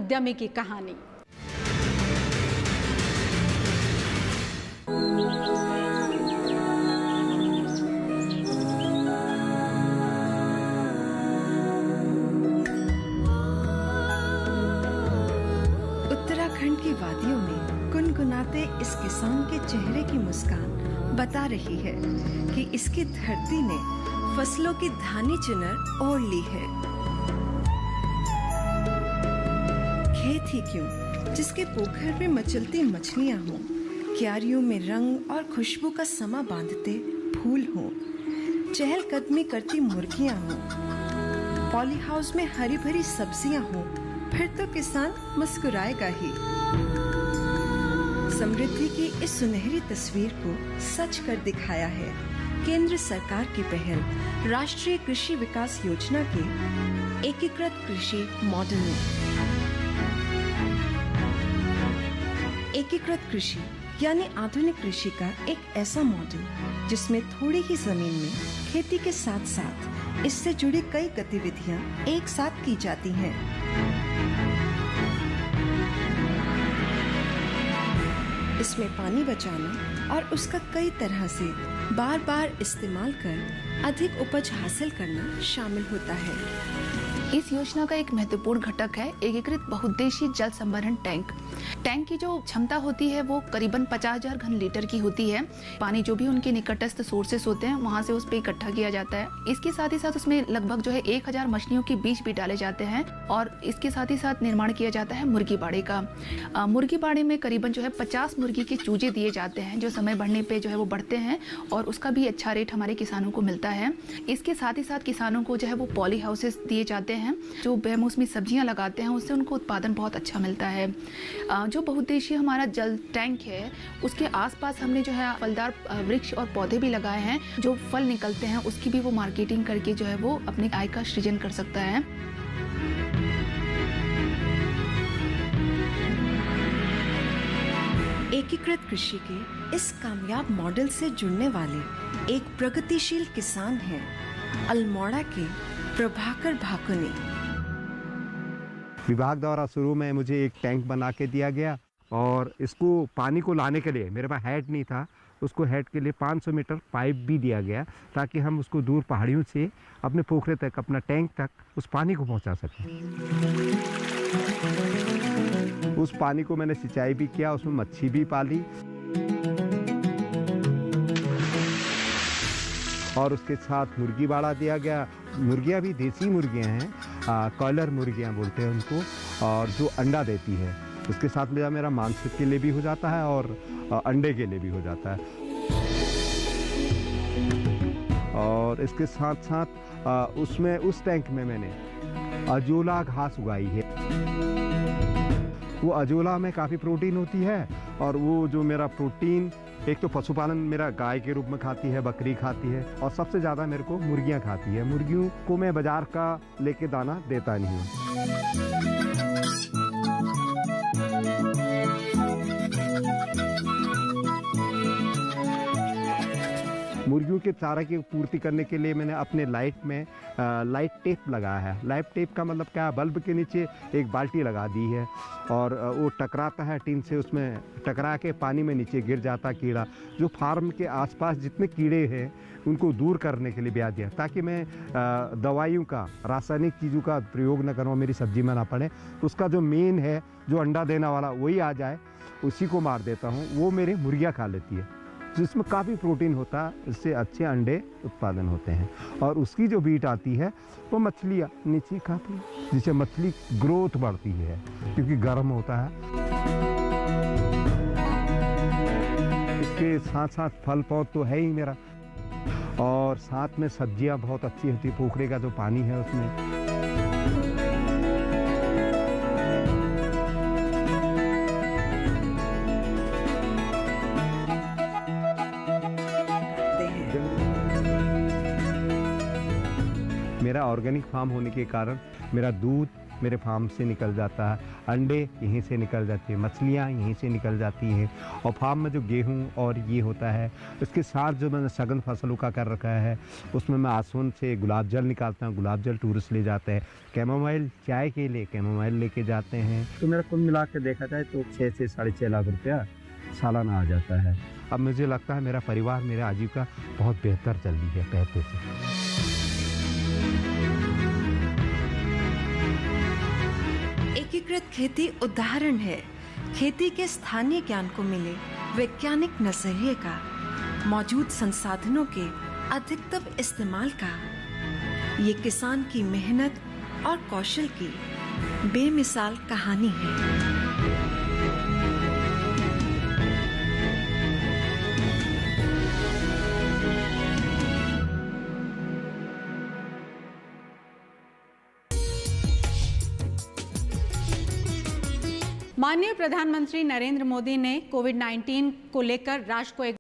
उद्यमी की कहानी। उत्तराखंड की वादियों में गुनगुनाते इस किसान के चेहरे की मुस्कान बता रही है कि इसकी धरती ने फसलों की धानी चुनर ओढ़ ली है। खेत ही क्यों, जिसके पोखर में मचलती मछलियां हों, क्यारियों में रंग और खुशबू का समा बांधते फूल हों, चहलकदमी करती मुर्गियां हों, पॉली हाउस में हरी भरी सब्जियां हों, फिर तो किसान मुस्कुराएगा ही। समृद्धि की इस सुनहरी तस्वीर को सच कर दिखाया है केंद्र सरकार की पहल राष्ट्रीय कृषि विकास योजना के एकीकृत कृषि मॉडल ने। एकीकृत कृषि यानी आधुनिक कृषि का एक ऐसा मॉडल जिसमें थोड़ी ही जमीन में खेती के साथ साथ इससे जुड़ी कई गतिविधियां एक साथ की जाती हैं। इसमें पानी बचाना और उसका कई तरह से बार बार इस्तेमाल कर अधिक उपज हासिल करना शामिल होता है। इस योजना का एक महत्वपूर्ण घटक है एकीकृत बहुउद्देशीय जल संभरण टैंक। टैंक की जो क्षमता होती है वो करीबन 50,000 घन लीटर की होती है। पानी जो भी उनके निकटस्थ सोर्सेस होते हैं वहां से उस पे इकट्ठा किया जाता है। इसके साथ ही साथ उसमें लगभग जो है 1000 मछलियों के बीज भी डाले जाते हैं और इसके साथ ही साथ निर्माण किया जाता है मुर्गी बाड़े का। मुर्गी बाड़े में करीबन जो है 50 मुर्गी के चूजे दिए जाते हैं जो समय बढ़ने पे जो है वो बढ़ते हैं और उसका भी अच्छा रेट हमारे किसानों को मिलता है। इसके साथ ही साथ किसानों को जो है वो पॉली हाउसेस दिए जाते हैं जो बेमौसमी सब्जियां लगाते हैं उससे उनको उत्पादन बहुत अच्छा मिलता है। जो बहुउद्देशीय हमारा जल टैंक है उसके आसपास हमने जो है फलदार वृक्ष और पौधे भी लगाए हैं। जो फल निकलते हैं उसकी भी वो मार्केटिंग करके जो है वो अपने आय का सृजन कर सकता है। एकीकृत कृषि के इस कामयाब मॉडल से जुड़ने वाले एक प्रगतिशील किसान हैं अल्मोड़ा के प्रभाकर भाकुनी। विभाग द्वारा शुरू में मुझे एक टैंक बना के दिया गया और इसको पानी को लाने के लिए मेरे पास हेड नहीं था, उसको हेड के लिए 500 मीटर पाइप भी दिया गया ताकि हम उसको दूर पहाड़ियों से अपने पोखरे तक, अपना टैंक तक उस पानी को पहुंचा सकें। उस पानी को मैंने सिंचाई भी किया, उसमें मच्छी भी पाली और उसके साथ मुर्गी बाड़ा दिया गया। मुर्गियाँ भी देसी मुर्गियाँ हैं, कॉयलर मुर्गियाँ बोलते हैं उनको, और जो अंडा देती है। उसके साथ मेरा मांस के लिए भी हो जाता है और अंडे के लिए भी हो जाता है। और इसके साथ साथ उसमें उस टैंक में मैंने अजोला घास उगाई है। वो अजोला में काफ़ी प्रोटीन होती है और वो जो मेरा प्रोटीन एक तो पशुपालन मेरा गाय के रूप में खाती है, बकरी खाती है और सबसे ज़्यादा मेरे को मुर्गियाँ खाती है। मुर्गियों को मैं बाजार का लेके दाना देता नहीं हूँ। मुर्गियों के चारा की पूर्ति करने के लिए मैंने अपने लाइट में लाइट टेप लगाया है। लाइट टेप का मतलब क्या है, बल्ब के नीचे एक बाल्टी लगा दी है और वो टकराता है टीन से, उसमें टकरा के पानी में नीचे गिर जाता कीड़ा। जो फार्म के आसपास जितने कीड़े हैं उनको दूर करने के लिए ब्याज दिया ताकि मैं दवाइयों का, रासायनिक चीज़ों का प्रयोग न करूँ, मेरी सब्जी में ना पड़े। उसका जो मेन है, जो अंडा देने वाला वही आ जाए, उसी को मार देता हूँ। वो मेरी मुर्गियाँ खा लेती है जिसमें काफ़ी प्रोटीन होता है, इससे अच्छे अंडे उत्पादन होते हैं। और उसकी जो बीट आती है वो मछलियाँ नीचे खाती है, जिससे मछली ग्रोथ बढ़ती है क्योंकि गर्म होता है। इसके साथ साथ फल पौध तो है ही मेरा, और साथ में सब्जियाँ बहुत अच्छी होती है। पोखरे का जो पानी है उसमें मेरा ऑर्गेनिक फार्म होने के कारण मेरा दूध मेरे फार्म से निकल जाता है, अंडे यहीं से निकल जाते हैं, मछलियाँ यहीं से निकल जाती हैं। और फार्म में जो गेहूँ और ये होता है, उसके साथ जो मैंने सघन फसलों का कर रखा है, उसमें मैं आसवन से गुलाब जल निकालता हूँ। गुलाब जल टूरिस्ट ले जाते हैं। कैमोमाइल चाय के लिए कैमोमाइल लेके जाते हैं। तो मेरा कुल मिला के देखा जाए तो 6 से 6.5 लाख रुपया सालाना आ जाता है। अब मुझे लगता है मेरा परिवार, मेरा आजीविका बहुत बेहतर चल रही है पहले से। एकीकृत खेती उदाहरण है खेती के स्थानीय ज्ञान को मिले वैज्ञानिक नजरिए का, मौजूद संसाधनों के अधिकतम इस्तेमाल का। ये किसान की मेहनत और कौशल की बेमिसाल कहानी है। माननीय प्रधानमंत्री नरेंद्र मोदी ने कोविड-19 को लेकर राष्ट्र को एक